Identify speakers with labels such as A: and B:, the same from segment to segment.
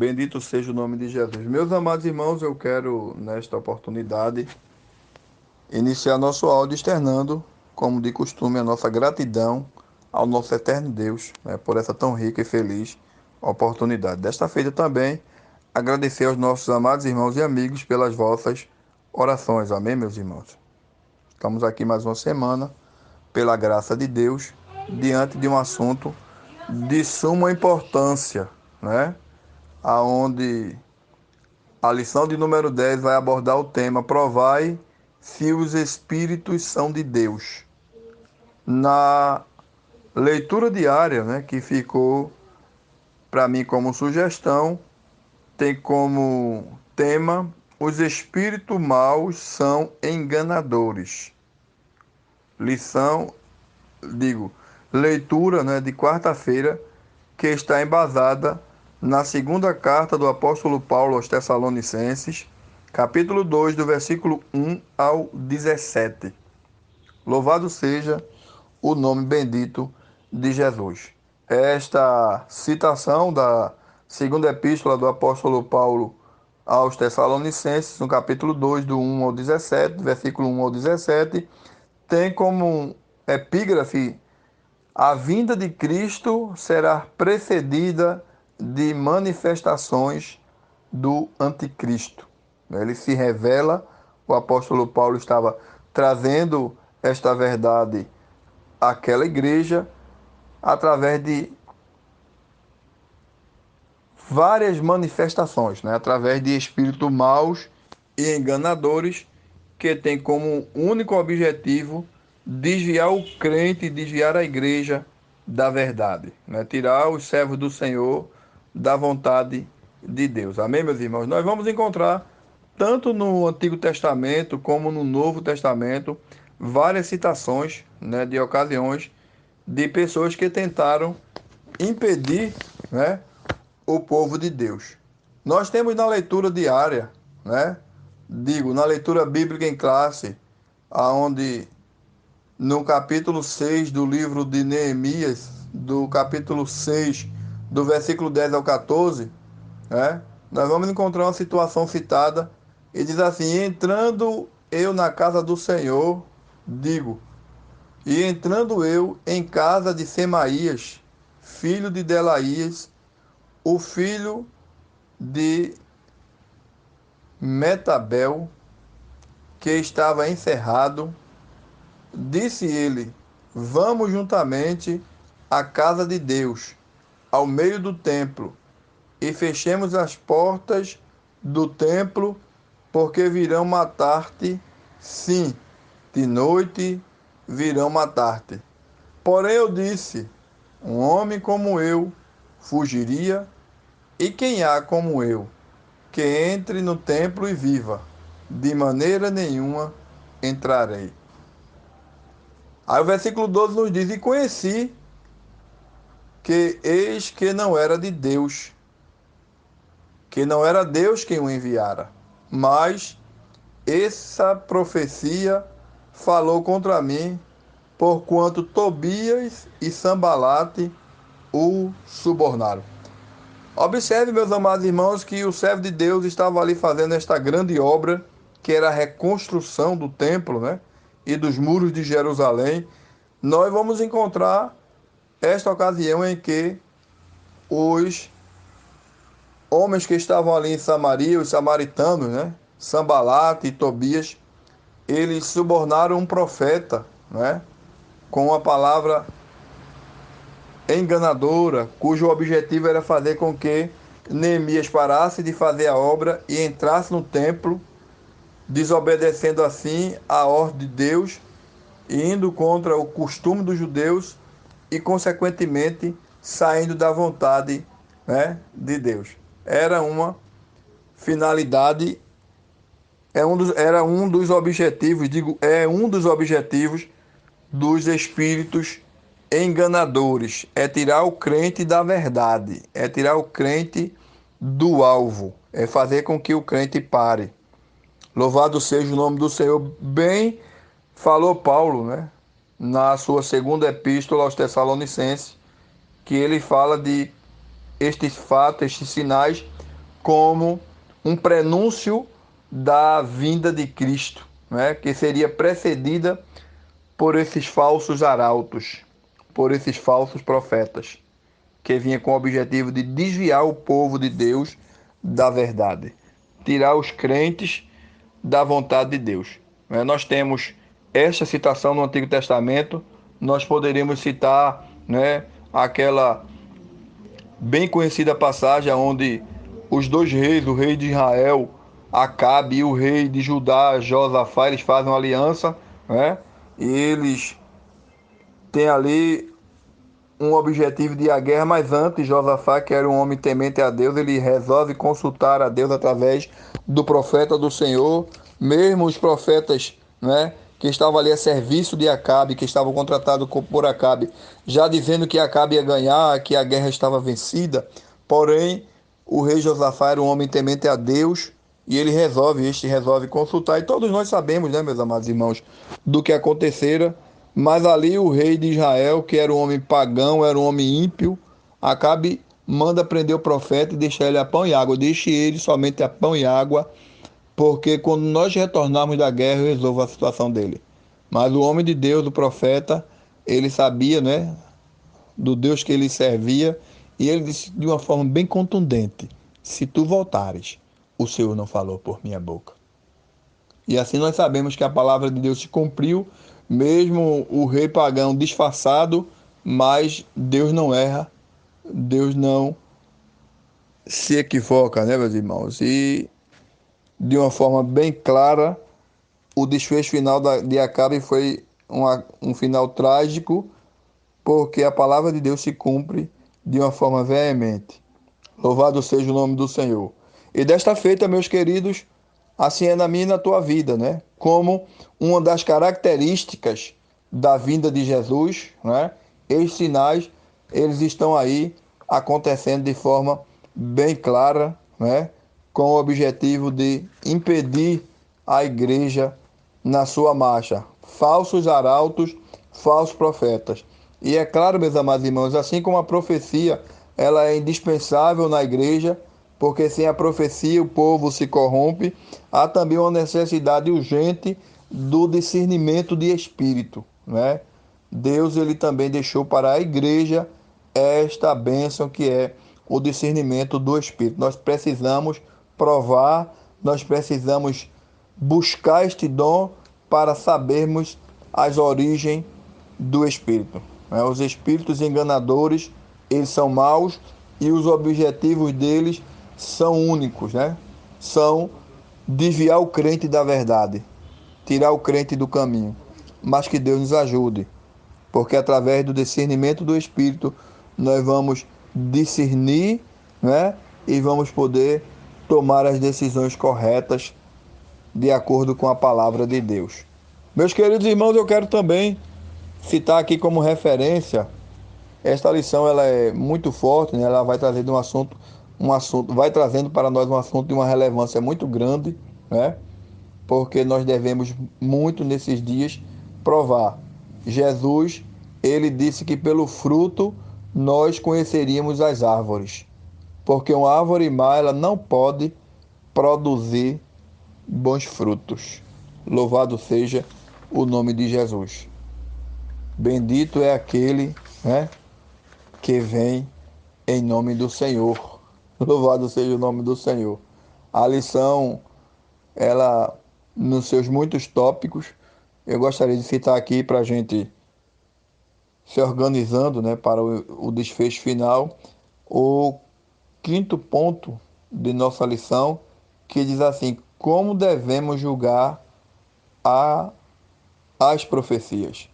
A: Bendito seja o nome de Jesus. Meus amados irmãos, eu quero, nesta oportunidade, iniciar nosso áudio externando, como de costume, a nossa gratidão ao nosso eterno Deus, né, por essa tão rica e feliz oportunidade. Desta feita também, agradecer aos nossos amados irmãos e amigos pelas vossas orações. Amém, meus irmãos? Estamos aqui mais uma semana, pela graça de Deus, diante de um assunto de suma importância, né? Aonde a lição de número 10 vai abordar o tema Provai se os Espíritos são de Deus. Na leitura diária, né, que ficou para mim como sugestão, tem como tema Os Espíritos Maus são enganadores. Lição, digo, leitura, né, de quarta-feira, que está embasada na segunda carta do apóstolo Paulo aos Tessalonicenses, capítulo 2, do versículo 1 ao 17. Louvado seja o nome bendito de Jesus. Esta citação da segunda epístola do apóstolo Paulo aos Tessalonicenses, no capítulo 2, do 1 ao 17, do versículo 1 ao 17, tem como epígrafe: a vinda de Cristo será precedida de manifestações do anticristo. Ele se revela, o apóstolo Paulo estava trazendo esta verdade àquela igreja através de várias manifestações, né? Através de espíritos maus e enganadores que têm como único objetivo desviar o crente, desviar a igreja da verdade, né? Tirar os servos do Senhor da vontade de Deus. Amém, meus irmãos? Nós vamos encontrar, tanto no Antigo Testamento como no Novo Testamento, várias citações, né, de ocasiões de pessoas que tentaram impedir, né, o povo de Deus. Nós temos na leitura diária, né? Digo, na leitura bíblica em classe, aonde no capítulo 6 do livro de Neemias, do capítulo 6, do versículo 10 ao 14, né? Nós vamos encontrar uma situação citada e diz assim: entrando eu na casa do Senhor, digo, e entrando eu em casa de Semaías, filho de Delaías, o filho de Metabel, que estava encerrado, disse ele: vamos juntamente à casa de Deus, ao meio do templo, e fechemos as portas do templo, porque virão matar-te, sim, de noite virão matar-te. Porém eu disse: um homem como eu fugiria, e quem há como eu, que entre no templo e viva? De maneira nenhuma entrarei. Aí o versículo 12 nos diz: e conheci que eis que não era de Deus, que não era Deus quem o enviara, mas essa profecia falou contra mim, porquanto Tobias e Sambalate o subornaram. Observe, meus amados irmãos, que o servo de Deus estava ali fazendo esta grande obra, que era a reconstrução do templo, né, e dos muros de Jerusalém. Nós vamos encontrar esta ocasião em que os homens que estavam ali em Samaria, os samaritanos, né, Sambalate e Tobias, eles subornaram um profeta, né, com uma palavra enganadora, cujo objetivo era fazer com que Neemias parasse de fazer a obra e entrasse no templo, desobedecendo assim a ordem de Deus, indo contra o costume dos judeus e, consequentemente, saindo da vontade, né, de Deus. Era uma finalidade, era um dos objetivos, digo, é um dos objetivos dos espíritos enganadores, é tirar o crente da verdade, é tirar o crente do alvo, é fazer com que o crente pare. Louvado seja o nome do Senhor. Bem falou Paulo, né, na sua segunda epístola aos Tessalonicenses, que ele fala de estes fatos, estes sinais, como um prenúncio da vinda de Cristo, né? Que seria precedida por esses falsos arautos, por esses falsos profetas, que vinha com o objetivo de desviar o povo de Deus da verdade, tirar os crentes da vontade de Deus. Nós temos esta citação no Antigo Testamento, nós poderíamos citar, né, aquela bem conhecida passagem onde os dois reis, o rei de Israel, Acabe, e o rei de Judá, Josafá, eles fazem uma aliança, né? E eles têm ali um objetivo de ir à guerra, mas antes Josafá, que era um homem temente a Deus, ele resolve consultar a Deus através do profeta do Senhor, mesmo os profetas, né, que estavam ali a serviço de Acabe, que estavam contratados por Acabe, já dizendo que Acabe ia ganhar, que a guerra estava vencida. Porém, o rei Josafá era um homem temente a Deus e ele resolve consultar. E todos nós sabemos, né, meus amados irmãos, do que acontecera. Mas ali o rei de Israel, que era um homem pagão, era um homem ímpio, Acabe manda prender o profeta e deixar ele a pão e água. Deixe ele somente a pão e água, porque quando nós retornarmos da guerra, eu resolvo a situação dele. Mas o homem de Deus, o profeta, ele sabia, né, do Deus que ele servia, e ele disse de uma forma bem contundente: se tu voltares, o Senhor não falou por minha boca. E assim nós sabemos que a palavra de Deus se cumpriu, mesmo o rei pagão disfarçado, mas Deus não erra, Deus não se equivoca, né, meus irmãos? E de uma forma bem clara, o desfecho final de Acabe foi um final trágico, porque a palavra de Deus se cumpre de uma forma veemente. Louvado seja o nome do Senhor. E desta feita, meus queridos, assim é na minha e na tua vida, né? Como uma das características da vinda de Jesus, né? Esses sinais, eles estão aí acontecendo de forma bem clara, né? Com o objetivo de impedir a igreja na sua marcha. Falsos arautos, falsos profetas. E é claro, meus amados irmãos, assim como a profecia ela é indispensável na igreja, porque sem a profecia o povo se corrompe, há também uma necessidade urgente do discernimento de espírito, né? Deus ele também deixou para a igreja esta bênção que é o discernimento do espírito. Nós precisamos provar, nós precisamos buscar este dom para sabermos as origens do espírito. Os espíritos enganadores, eles são maus e os objetivos deles são únicos, né? São desviar o crente da verdade, tirar o crente do caminho. Mas que Deus nos ajude, porque através do discernimento do Espírito nós vamos discernir, né? E vamos poder tomar as decisões corretas de acordo com a palavra de Deus. Meus queridos irmãos, eu quero também citar aqui como referência. Esta lição ela é muito forte, né? Ela vai trazendo vai trazendo para nós um assunto de uma relevância muito grande, né? Porque nós devemos muito nesses dias provar. Jesus, ele disse que pelo fruto nós conheceríamos as árvores, porque uma árvore má ela não pode produzir bons frutos. Louvado seja o nome de Jesus. Bendito é aquele, né, que vem em nome do Senhor. Louvado seja o nome do Senhor. A lição, ela, nos seus muitos tópicos, eu gostaria de citar aqui para a gente se organizando, né, para o desfecho final, o quinto ponto de nossa lição, que diz assim: como devemos julgar a, as profecias?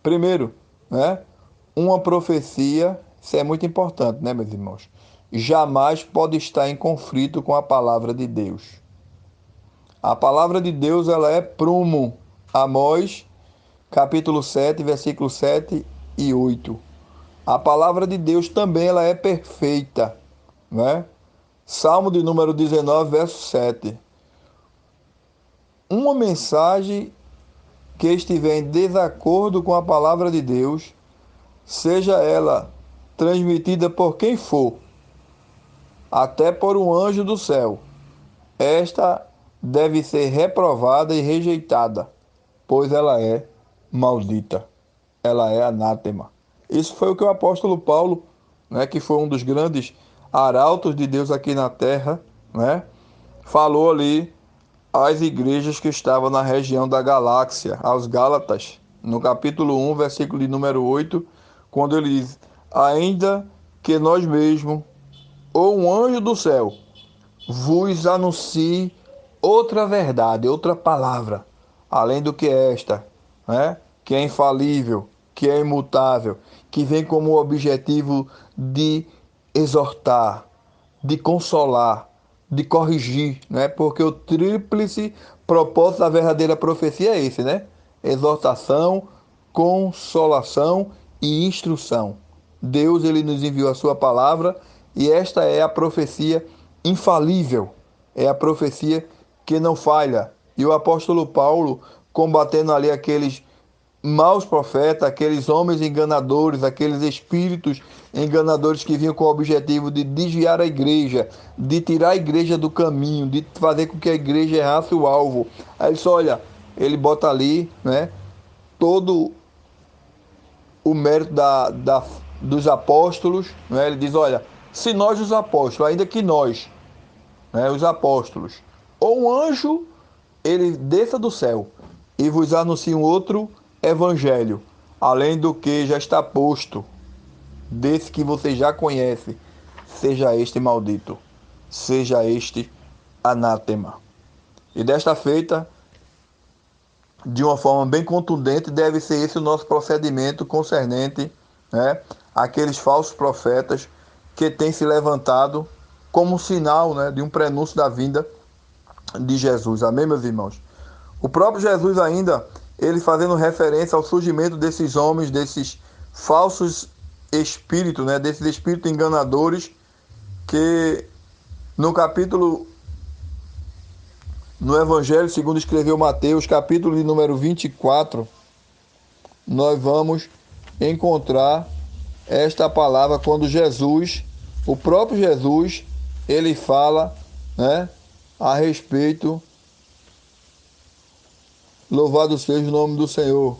A: Primeiro, né, uma profecia, isso é muito importante, né, meus irmãos? Jamais pode estar em conflito com a palavra de Deus. A palavra de Deus, ela é prumo. Amós, capítulo 7, versículos 7 e 8. A palavra de Deus também ela é perfeita, né? Salmo de número 19, verso 7. Uma mensagem que estiver em desacordo com a palavra de Deus, seja ela transmitida por quem for, até por um anjo do céu. Esta deve ser reprovada e rejeitada, pois ela é maldita, ela é anátema. Isso foi o que o apóstolo Paulo, né, que foi um dos grandes arautos de Deus aqui na terra, né, falou ali às igrejas que estavam na região da Galáxia, aos Gálatas, no capítulo 1, versículo de número 8, quando ele diz: ainda que nós mesmos, ou um anjo do céu, vos anuncie outra verdade, outra palavra, além do que esta, né? Que é infalível, que é imutável, que vem como objetivo de exortar, de consolar, de corrigir, né? Porque o tríplice propósito da verdadeira profecia é esse, né? Exortação, consolação e instrução. Deus ele nos enviou a sua palavra e esta é a profecia infalível, é a profecia que não falha. E o apóstolo Paulo, combatendo ali aqueles maus profetas, aqueles homens enganadores, aqueles espíritos enganadores que vinham com o objetivo de desviar a igreja, de tirar a igreja do caminho, de fazer com que a igreja errasse o alvo. Aí ele disse, olha, ele bota ali, né, todo o mérito dos apóstolos, né, ele diz, olha, se nós os apóstolos, ainda que nós, né, os apóstolos, ou um anjo, ele desça do céu e vos anuncie um outro evangelho, além do que já está posto, desse que você já conhece, seja este maldito, seja este anátema. E desta feita, de uma forma bem contundente, deve ser esse o nosso procedimento concernente, né, àqueles falsos profetas que têm se levantado como sinal, né, de um prenúncio da vinda de Jesus. Amém, meus irmãos? O próprio Jesus ainda, ele fazendo referência ao surgimento desses homens, desses falsos espíritos, né, desses espíritos enganadores, que no capítulo, no Evangelho segundo escreveu Mateus, capítulo de número 24, nós vamos encontrar esta palavra quando Jesus, o próprio Jesus, ele fala, né, a respeito. Louvado seja o nome do Senhor.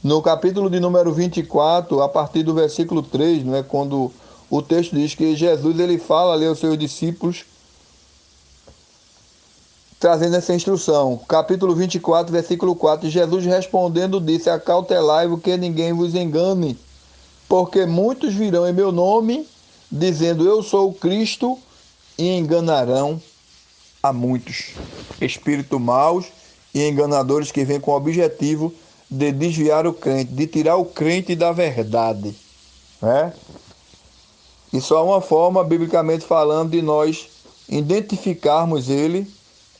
A: No capítulo de número 24, a partir do versículo 3, né, quando o texto diz que Jesus ele fala ali aos seus discípulos, trazendo essa instrução. Capítulo 24, versículo 4. Jesus respondendo disse, acautelai-vos que ninguém vos engane, porque muitos virão em meu nome, dizendo eu sou o Cristo, e enganarão a muitos. Espíritos maus e enganadores que vêm com o objetivo de desviar o crente, de tirar o crente da verdade, né? E só uma forma, biblicamente falando, de nós identificarmos ele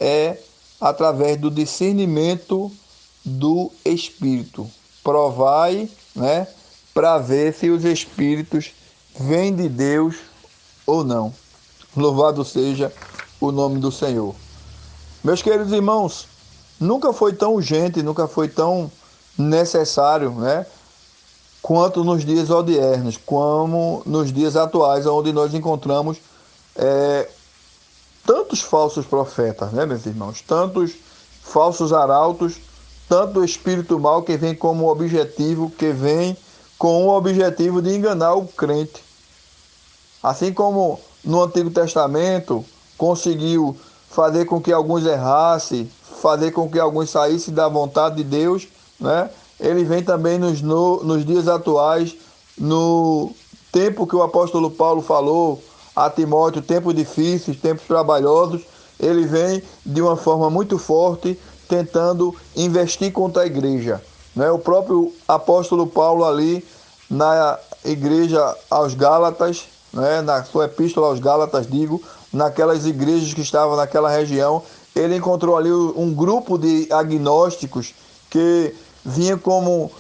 A: é através do discernimento do Espírito. Provai, né, para ver se os Espíritos vêm de Deus ou não. Louvado seja o nome do Senhor. Meus queridos irmãos, nunca foi tão urgente, nunca foi tão necessário, né, quanto nos dias odiernos, como nos dias atuais, onde nós encontramos tantos falsos profetas, né, meus irmãos? Tantos falsos arautos, tanto espírito mal que vem como objetivo, que vem com o objetivo de enganar o crente. Assim como no Antigo Testamento conseguiu fazer com que alguns errassem, fazer com que alguns saíssem da vontade de Deus, né? Ele vem também nos dias atuais, no tempo que o apóstolo Paulo falou a Timóteo, tempos difíceis, tempos trabalhosos, ele vem de uma forma muito forte, tentando investir contra a igreja, né? O próprio apóstolo Paulo ali, na igreja aos Gálatas, né? Na sua epístola aos Gálatas, digo, naquelas igrejas que estavam naquela região, ele encontrou ali um grupo de agnósticos que vinha como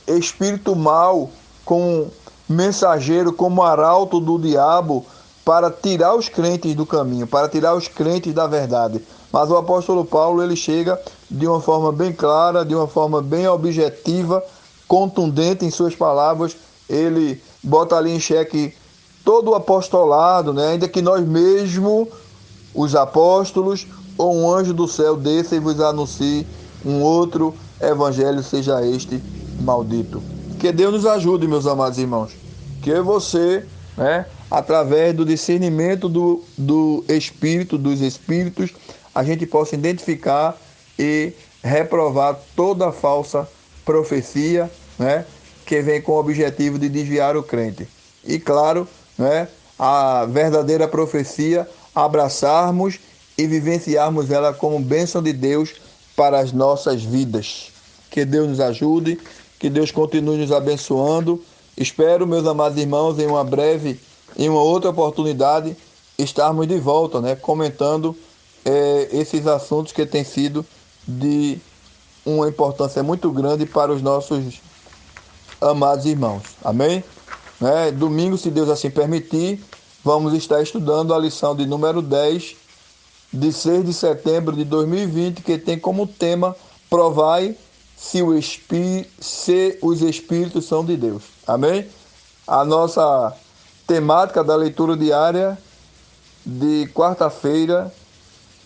A: espírito mau, com mensageiro, como arauto do diabo, para tirar os crentes do caminho, para tirar os crentes da verdade. Mas o apóstolo Paulo, ele chega de uma forma bem clara, de uma forma bem objetiva, contundente em suas palavras. Ele bota ali em xeque todo o apostolado, né? Ainda que nós mesmos, os apóstolos, ou um anjo do céu desça e vos anuncie um outro evangelho, seja este maldito. Que Deus nos ajude, meus amados irmãos. Que você, né, através do discernimento do Espírito, dos Espíritos, a gente possa identificar e reprovar toda falsa profecia, né, que vem com o objetivo de desviar o crente. E claro, né, a verdadeira profecia, abraçarmos e vivenciarmos ela como bênção de Deus para as nossas vidas. Que Deus nos ajude, que Deus continue nos abençoando. Espero, meus amados irmãos, em uma outra oportunidade, estarmos de volta, né, comentando esses assuntos que têm sido de uma importância muito grande para os nossos amados irmãos. Amém? Né? Domingo, se Deus assim permitir, vamos estar estudando a lição de número 10, de 6 de setembro de 2020, que tem como tema: provai se os Espíritos são de Deus. Amém? A nossa temática da leitura diária de quarta-feira,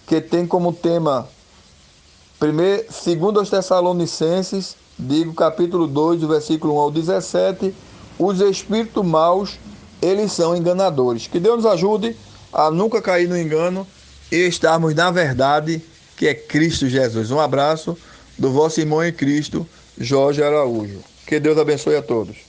A: que tem como tema segundo aos Tessalonicenses, digo capítulo 2, do versículo 1 ao 17, os espíritos maus, eles são enganadores. Que Deus nos ajude a nunca cair no engano e estarmos na verdade, que é Cristo Jesus. Um abraço do vosso irmão em Cristo, Jorge Araújo. Que Deus abençoe a todos.